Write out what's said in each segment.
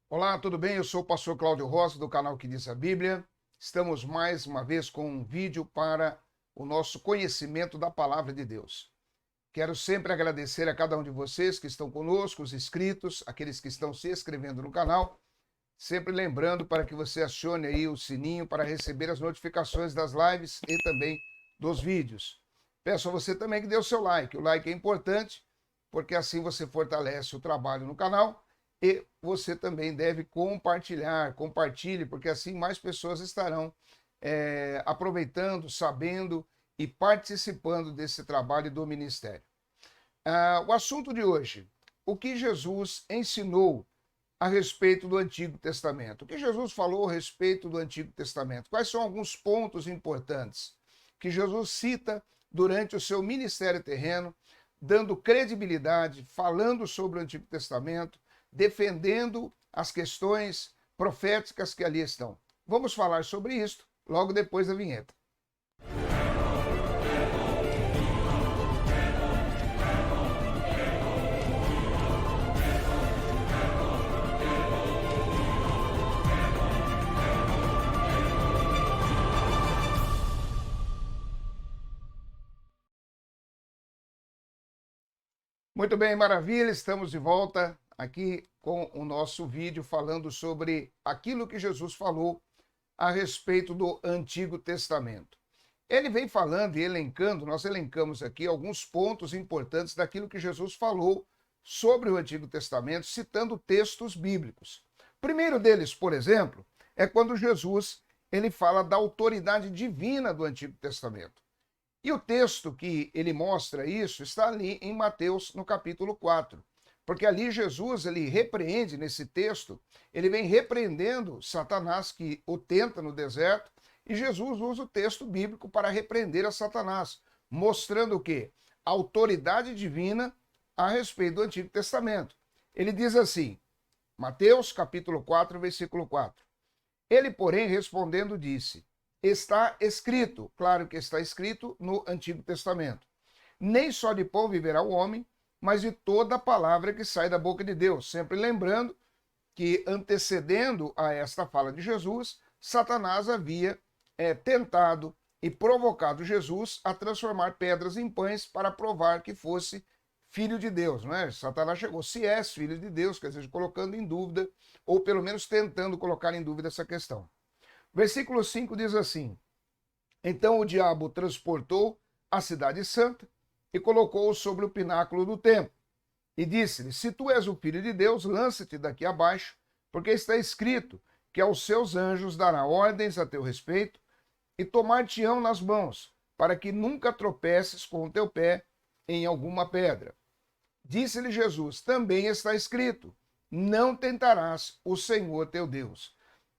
Olá, tudo bem? Eu sou o pastor Cláudio Rossi, do canal Que Diz a Bíblia. Estamos mais uma vez com um vídeo para o nosso conhecimento da Palavra de Deus. Quero sempre agradecer a cada um de vocês que estão conosco, os inscritos, aqueles que estão se inscrevendo no canal. Sempre lembrando para que você acione aí o sininho para receber as notificações das lives e também dos vídeos. Peço a você também que dê o seu like. O like é importante, porque assim você fortalece o trabalho no canal. E você também deve compartilhar, compartilhe, porque assim mais pessoas estarão aproveitando, sabendo e participando desse trabalho do ministério. O assunto de hoje, o que Jesus ensinou a respeito do Antigo Testamento. O que Jesus falou a respeito do Antigo Testamento? Quais são alguns pontos importantes que Jesus cita durante o seu ministério terreno, dando credibilidade, falando sobre o Antigo Testamento, defendendo as questões proféticas que ali estão. Vamos falar sobre isto logo depois da vinheta. Muito bem, maravilha, estamos de volta aqui com o nosso vídeo falando sobre aquilo que Jesus falou a respeito do Antigo Testamento. Ele vem falando e elencando, nós elencamos aqui alguns pontos importantes daquilo que Jesus falou sobre o Antigo Testamento, citando textos bíblicos. O primeiro deles, por exemplo, é quando Jesus ele fala da autoridade divina do Antigo Testamento. E o texto que ele mostra isso está ali em Mateus, no capítulo 4. Porque ali Jesus, ele repreende nesse texto, ele vem repreendendo Satanás que o tenta no deserto, e Jesus usa o texto bíblico para repreender a Satanás, mostrando o quê? A autoridade divina a respeito do Antigo Testamento. Ele diz assim, Mateus capítulo 4, versículo 4. Ele, porém, respondendo, disse: está escrito, claro que está escrito no Antigo Testamento. Nem só de pão viverá o homem, mas de toda a palavra que sai da boca de Deus. Sempre lembrando que, antecedendo a esta fala de Jesus, Satanás havia tentado e provocado Jesus a transformar pedras em pães para provar que fosse filho de Deus, não é? Satanás chegou, se és filho de Deus, quer dizer, colocando em dúvida, ou pelo menos tentando colocar em dúvida essa questão. Versículo 5 diz assim: então o diabo transportou a cidade santa e colocou-o sobre o pináculo do templo. E disse-lhe: se tu és o filho de Deus, lança-te daqui abaixo, porque está escrito que aos seus anjos dará ordens a teu respeito e tomar-te-ão nas mãos, para que nunca tropeces com o teu pé em alguma pedra. Disse-lhe Jesus: também está escrito: não tentarás o Senhor teu Deus.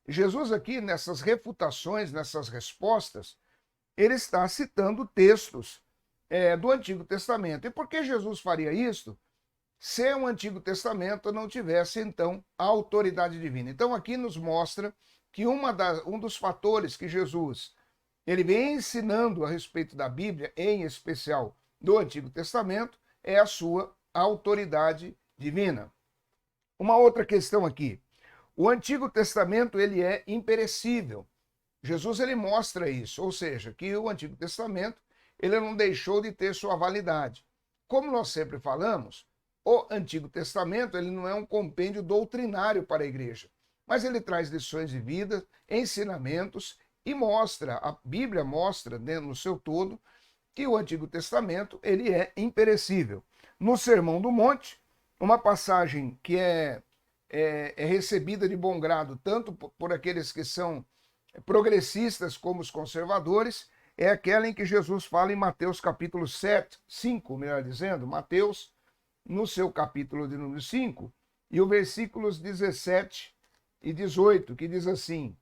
Jesus aqui, nessas refutações, nessas respostas, ele está citando textos do Antigo Testamento. E por que Jesus faria isso se o Antigo Testamento não tivesse, então, a autoridade divina? Então, aqui nos mostra que um dos fatores que Jesus ele vem ensinando a respeito da Bíblia, em especial do Antigo Testamento, é a sua autoridade divina. Uma outra questão aqui. O Antigo Testamento ele é imperecível. Jesus ele mostra isso, ou seja, que o Antigo Testamento ele não deixou de ter sua validade. Como nós sempre falamos, o Antigo Testamento ele não é um compêndio doutrinário para a igreja, mas ele traz lições de vida, ensinamentos e mostra, a Bíblia mostra no seu todo que o Antigo Testamento ele é imperecível. No Sermão do Monte, uma passagem que é recebida de bom grado tanto por aqueles que são progressistas como os conservadores, é aquela em que Jesus fala em Mateus capítulo 7, 5, melhor dizendo, Mateus, no seu capítulo de número 5, e o versículos 17 e 18, que diz assim: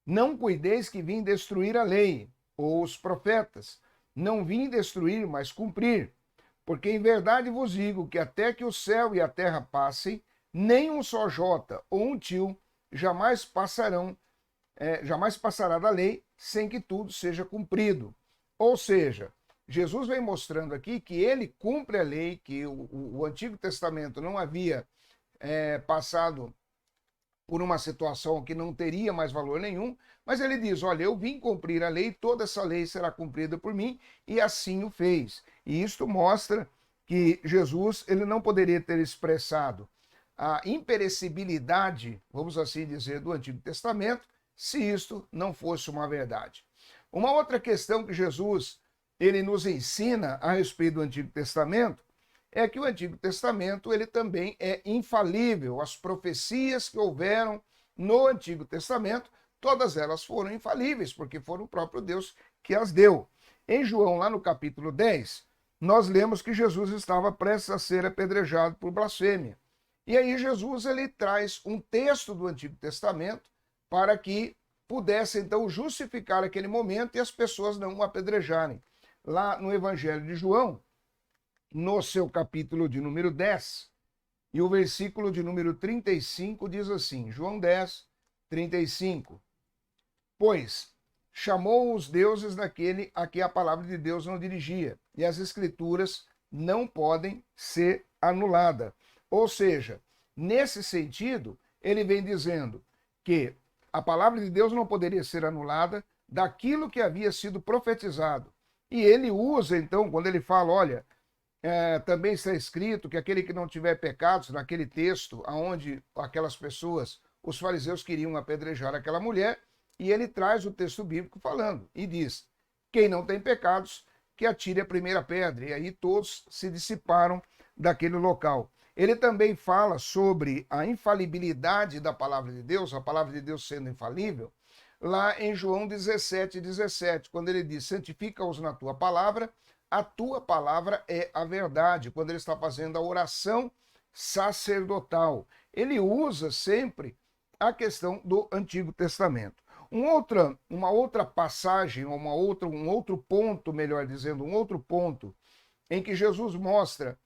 não cuideis que vim destruir a lei, ou os profetas, não vim destruir, mas cumprir. Porque em verdade vos digo que até que o céu e a terra passem, nem um só jota ou um tio jamais jamais passará da lei sem que tudo seja cumprido. Ou seja, Jesus vem mostrando aqui que ele cumpre a lei, que o Antigo Testamento não havia passado por uma situação que não teria mais valor nenhum, mas ele diz, olha, eu vim cumprir a lei, toda essa lei será cumprida por mim, e assim o fez. E isto mostra que Jesus ele não poderia ter expressado a imperecibilidade, vamos assim dizer, do Antigo Testamento, se isto não fosse uma verdade. Uma outra questão que Jesus ele nos ensina a respeito do Antigo Testamento é que o Antigo Testamento ele também é infalível. As profecias que houveram no Antigo Testamento, todas elas foram infalíveis, porque foram o próprio Deus que as deu. Em João, lá no capítulo 10, nós lemos que Jesus estava prestes a ser apedrejado por blasfêmia. E aí Jesus ele traz um texto do Antigo Testamento para que pudesse então justificar aquele momento e as pessoas não o apedrejarem. Lá no Evangelho de João, no seu capítulo de número 10, e o versículo de número 35 diz assim, João 10, 35. Pois chamou os deuses daquele a que a palavra de Deus não dirigia, e as escrituras não podem ser anuladas. Ou seja, nesse sentido, ele vem dizendo que a palavra de Deus não poderia ser anulada daquilo que havia sido profetizado. E ele usa, então, quando ele fala, olha, também está escrito que aquele que não tiver pecados, naquele texto, onde aquelas pessoas, os fariseus queriam apedrejar aquela mulher, e ele traz o texto bíblico falando, e diz, quem não tem pecados, que atire a primeira pedra. E aí todos se dissiparam daquele local. Ele também fala sobre a infalibilidade da palavra de Deus, a palavra de Deus sendo infalível, lá em João 17, 17, quando ele diz, santifica-os na tua palavra, a tua palavra é a verdade, quando ele está fazendo a oração sacerdotal. Ele usa sempre a questão do Antigo Testamento. Uma outra passagem, um outro ponto, melhor dizendo, um outro ponto em que Jesus mostra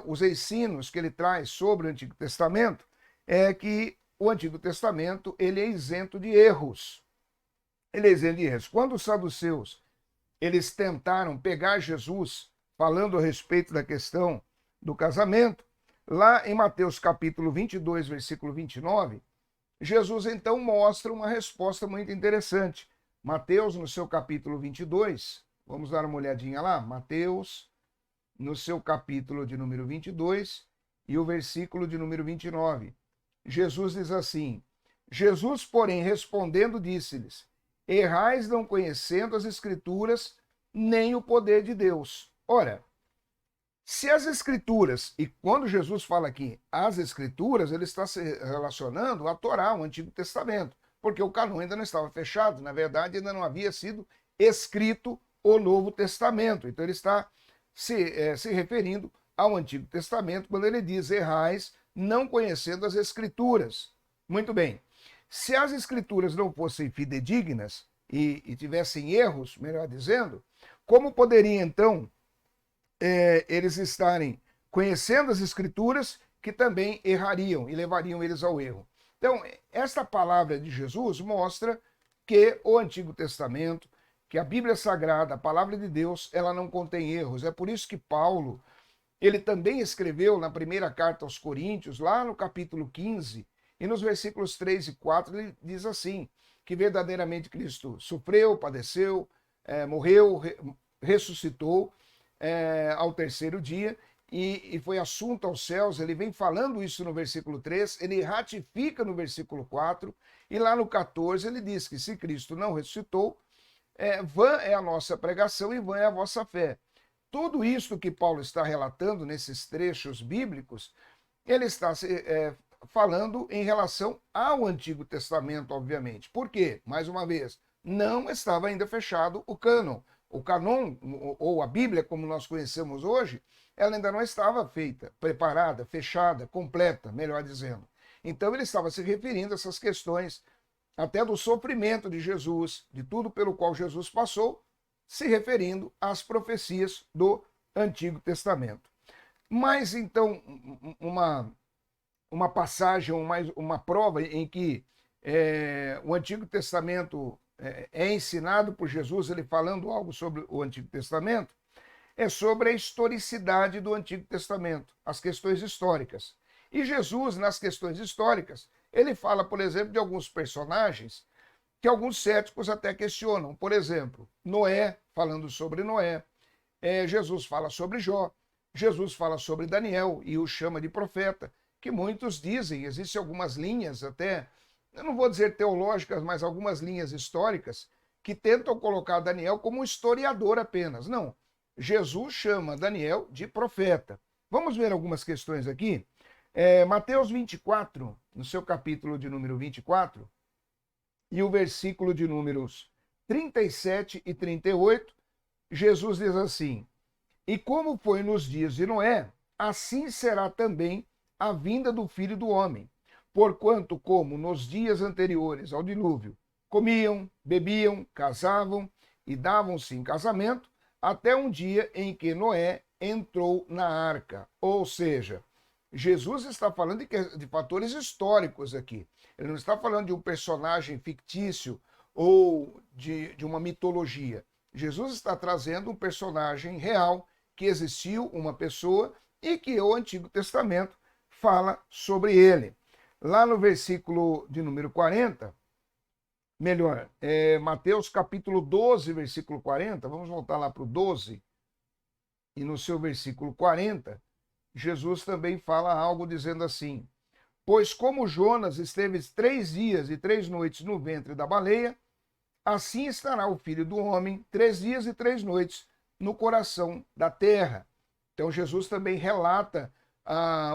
os ensinos que ele traz sobre o Antigo Testamento é que o Antigo Testamento ele é isento de erros. Ele é isento de erros. Quando os saduceus eles tentaram pegar Jesus falando a respeito da questão do casamento, lá em Mateus capítulo 22, versículo 29, Jesus então mostra uma resposta muito interessante. Mateus, no seu capítulo 22, vamos dar uma olhadinha lá, Mateus, no seu capítulo de número 22 e o versículo de número 29. Jesus diz assim, Jesus, porém, respondendo, disse-lhes, errais não conhecendo as Escrituras, nem o poder de Deus. Ora, se as Escrituras, e quando Jesus fala aqui as Escrituras, ele está se relacionando à Torá, o Antigo Testamento, porque o cânon ainda não estava fechado, na verdade ainda não havia sido escrito o Novo Testamento. Então ele está se referindo ao Antigo Testamento, quando ele diz, errais não conhecendo as Escrituras. Muito bem. Se as Escrituras não fossem fidedignas e tivessem erros, melhor dizendo, como poderia, então, eles estarem conhecendo as Escrituras que também errariam e levariam eles ao erro? Então, esta palavra de Jesus mostra que o Antigo Testamento, que a Bíblia Sagrada, a palavra de Deus, ela não contém erros. É por isso que Paulo, ele também escreveu na primeira carta aos Coríntios, lá no capítulo 15, e nos versículos 3 e 4, ele diz assim, que verdadeiramente Cristo sofreu, padeceu, morreu, ressuscitou ao terceiro dia, e foi assunto aos céus. Ele vem falando isso no versículo 3, ele ratifica no versículo 4, e lá no 14 ele diz que se Cristo não ressuscitou, vã é a nossa pregação e vã é a vossa fé. Tudo isso que Paulo está relatando nesses trechos bíblicos, ele está falando em relação ao Antigo Testamento, obviamente. Por quê? Mais uma vez, não estava ainda fechado o cânon. O cânon, ou a Bíblia, como nós conhecemos hoje, ela ainda não estava feita, preparada, fechada, completa, melhor dizendo. Então ele estava se referindo a essas questões, até do sofrimento de Jesus, de tudo pelo qual Jesus passou, se referindo às profecias do Antigo Testamento. Mas então, uma passagem, uma prova em que o Antigo Testamento é ensinado por Jesus, ele falando algo sobre o Antigo Testamento, é sobre a historicidade do Antigo Testamento, as questões históricas. E Jesus, nas questões históricas, ele fala, por exemplo, de alguns personagens que alguns céticos até questionam. Por exemplo, Noé, falando sobre Noé. Jesus fala sobre Jó. Jesus fala sobre Daniel e o chama de profeta, que muitos dizem, existem algumas linhas até, eu não vou dizer teológicas, mas algumas linhas históricas, que tentam colocar Daniel como um historiador apenas. Não, Jesus chama Daniel de profeta. Vamos ver algumas questões aqui? Mateus 24, no seu capítulo de número 24, e o versículo de números 37 e 38, Jesus diz assim: e como foi nos dias de Noé, assim será também a vinda do Filho do Homem. Porquanto, como nos dias anteriores ao dilúvio, comiam, bebiam, casavam e davam-se em casamento, até um dia em que Noé entrou na arca. Ou seja, Jesus está falando de fatores históricos aqui. Ele não está falando de um personagem fictício ou de uma mitologia. Jesus está trazendo um personagem real, que existiu, uma pessoa, e que o Antigo Testamento fala sobre ele. Lá no versículo de número 40, Mateus capítulo 12, versículo 40, vamos voltar lá para o 12, e no seu versículo 40, Jesus também fala algo dizendo assim: pois como Jonas esteve 3 dias e 3 noites no ventre da baleia, assim estará o Filho do Homem 3 dias e 3 noites no coração da terra. Então Jesus também relata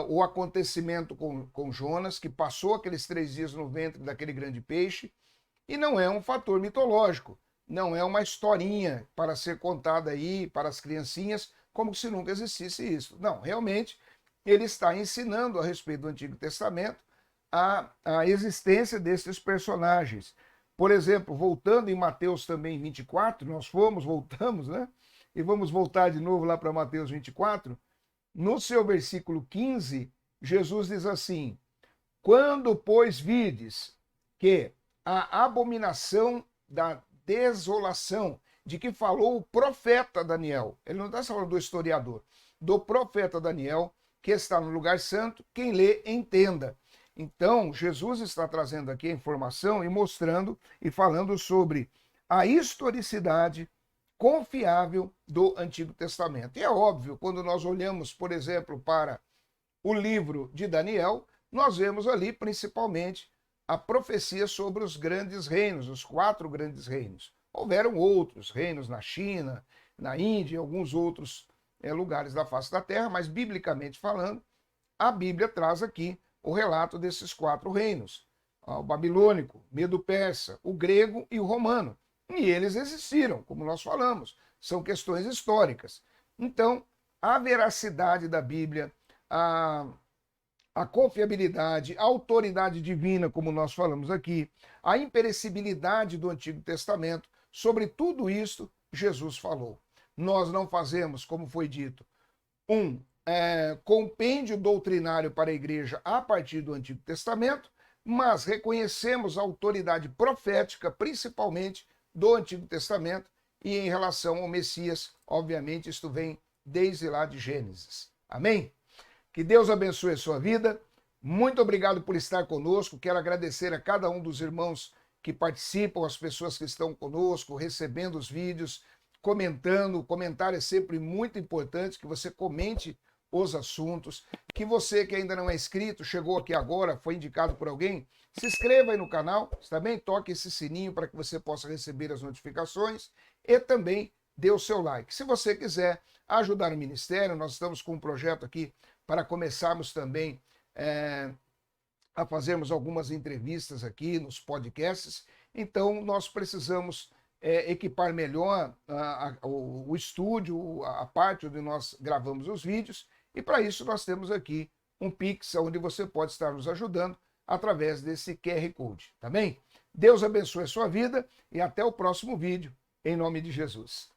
o acontecimento com Jonas, que passou aqueles 3 dias no ventre daquele grande peixe, e não é um fator mitológico, não é uma historinha para ser contada aí para as criancinhas, como se nunca existisse isso. Não, realmente ele está ensinando a respeito do Antigo Testamento a existência desses personagens. Por exemplo, voltando em Mateus também 24, voltamos, né? E vamos voltar de novo lá para Mateus 24. No seu versículo 15, Jesus diz assim: quando, pois, vides que a abominação da desolação, de que falou o profeta Daniel, ele não está falando do historiador, do profeta Daniel, que está no lugar santo, quem lê, entenda. Então, Jesus está trazendo aqui a informação e mostrando e falando sobre a historicidade confiável do Antigo Testamento. E é óbvio, quando nós olhamos, por exemplo, para o livro de Daniel, nós vemos ali principalmente a profecia sobre os grandes reinos, os 4 grandes reinos. Houveram outros reinos na China, na Índia e alguns outros lugares da face da terra, mas biblicamente falando, a Bíblia traz aqui o relato desses 4 reinos: o babilônico, medo-persa, o grego e o romano. E eles existiram, como nós falamos, são questões históricas. Então, a veracidade da Bíblia, a confiabilidade, a autoridade divina, como nós falamos aqui, a imperecibilidade do Antigo Testamento, sobre tudo isso, Jesus falou. Nós não fazemos, como foi dito, um compêndio doutrinário para a igreja a partir do Antigo Testamento, mas reconhecemos a autoridade profética, principalmente do Antigo Testamento, e em relação ao Messias, obviamente, isto vem desde lá de Gênesis. Amém? Que Deus abençoe a sua vida. Muito obrigado por estar conosco. Quero agradecer a cada um dos irmãos que participam, as pessoas que estão conosco, recebendo os vídeos, comentando. O comentário é sempre muito importante, que você comente os assuntos. Que você que ainda não é inscrito, chegou aqui agora, foi indicado por alguém, se inscreva aí no canal, está bem? Toque esse sininho para que você possa receber as notificações e também dê o seu like. Se você quiser ajudar o ministério, nós estamos com um projeto aqui para começarmos também a fazermos algumas entrevistas aqui nos podcasts. Então, nós precisamos equipar melhor o estúdio, a parte onde nós gravamos os vídeos, e para isso nós temos aqui um Pix, onde você pode estar nos ajudando através desse QR Code, tá bem? Deus abençoe a sua vida e até o próximo vídeo, em nome de Jesus.